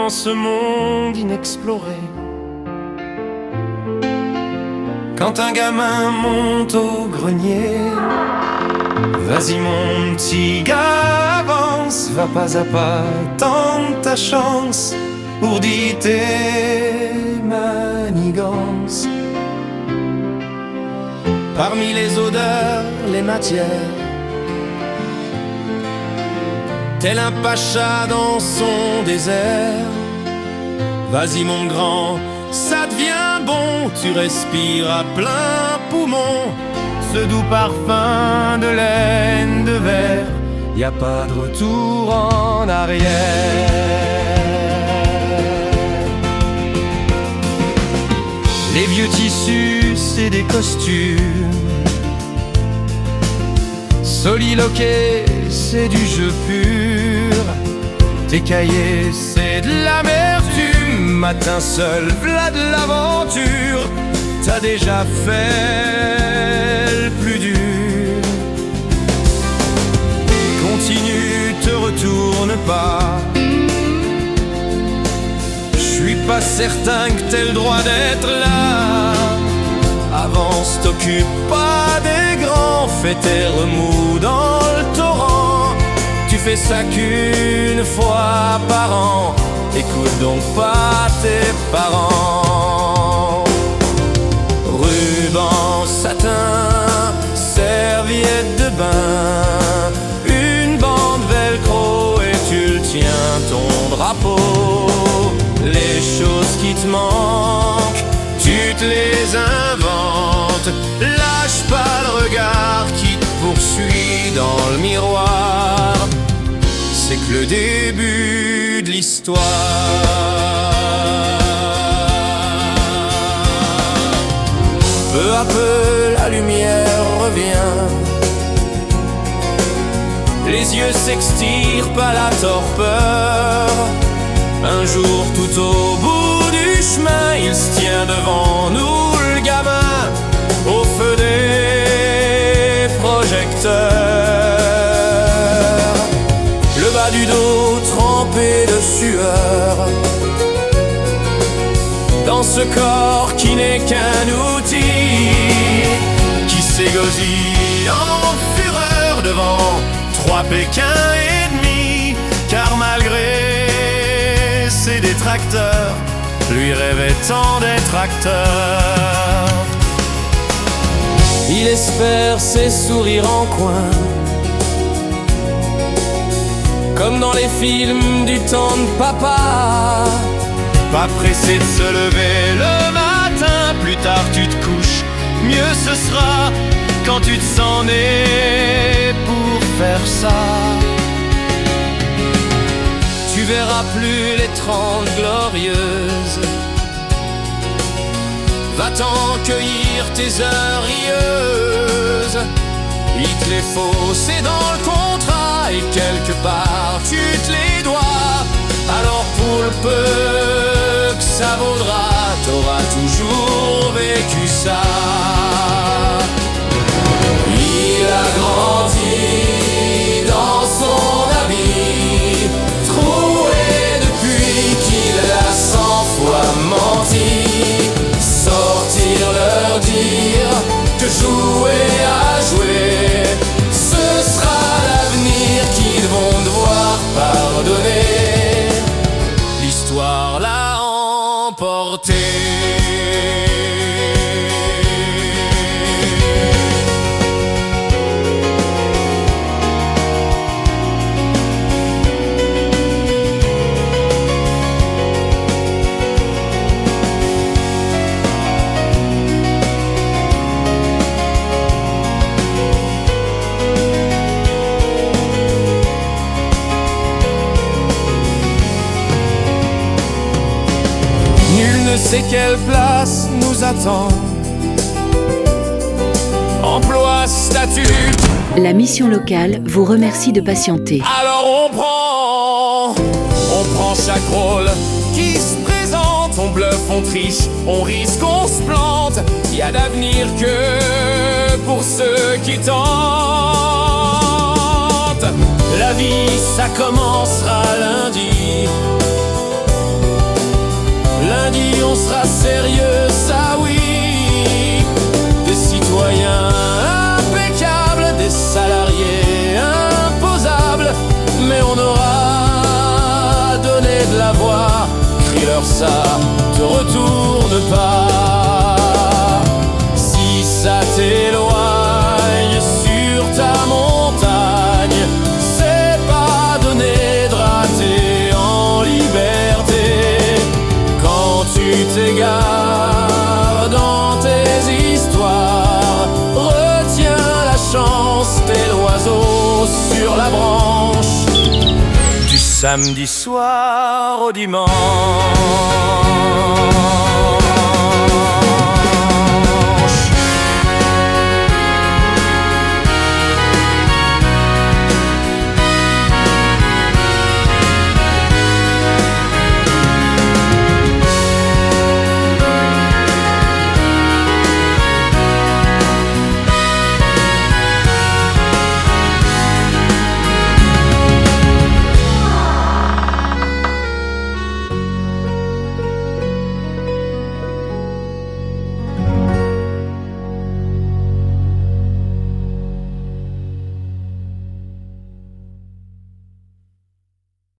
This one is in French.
dans ce monde inexploré. Quand un gamin monte au grenier, vas-y mon petit gars, avance, va pas à pas, tente ta chance, ourdis tes manigances. Parmi les odeurs, les matières, tel un pacha dans son désert. Vas-y mon grand, ça devient bon, tu respires à plein poumon ce doux parfum de laine de verre. Y a pas de retour en arrière. Les vieux tissus, c'est des costumes. Soliloquer, c'est du jeu pur. Tes cahiers, c'est de l'amertume. Matin seul, v'là de l'aventure. T'as déjà fait le plus dur. Continue, te retourne pas. Je suis pas certain que t'aies le droit d'être là. Avance, t'occupe pas des grands. Fais tes remous dans le torrent. Tu fais ça qu'une fois par an. Écoute donc pas tes parents. Ruban, satin, serviette de bain, une bande velcro et tu le tiens ton drapeau. Les choses qui te manquent, tu te les inventes. Lâche pas le regard qui te poursuit dans le miroir. C'est que le début de l'histoire. Peu à peu la lumière revient. Les yeux s'extirent pas la torpeur. Un jour tout au bout du chemin, il se tient devant nous le gamin, au feu des projecteurs. Le bas du dos trempé de sueur, dans ce corps qui n'est qu'un outil, qui s'égosille en fureur devant 3 Pékins et demi. Car malgré ses détracteurs, lui rêvait tant d'être acteur. Il espère ses sourires en coin, comme dans les films du temps de papa. Pas pressé de se lever le matin, plus tard tu te couches, mieux ce sera quand tu te sens né pour faire ça. Tu verras plus les 30 glorieuses. Va-t'en cueillir tes heures rieuses. Il te les faut, c'est dans le contrat, et quelque part tu te les dois. Alors pour le peu que ça vaudra, t'auras toujours vécu ça. Il a grandi dans son habit, troué depuis qu'il a 100 fois menti. Sortir leur dire que jouer à jouer, ce sera l'avenir qu'ils vont devoir pardonner. L'histoire l'a emporté. C'est quelle place nous attend, emploi, statut. La mission locale vous remercie de patienter. Alors on prend chaque rôle qui se présente. On bluffe, on triche, on risque, on se plante. Y a d'avenir que pour ceux qui tentent. La vie ça commencera lundi. on sera sérieux, ça oui. Des citoyens impeccables, des salariés imposables, mais on aura donné de la voix. Crie-leur ça, te retourne pas. Si ça t'éloigne sur ta montagne, c'est pas donné de rater en liberté. Quand tu t'égares dans tes histoires, retiens la chance, t'es l'oiseau sur la branche. Du samedi soir au dimanche.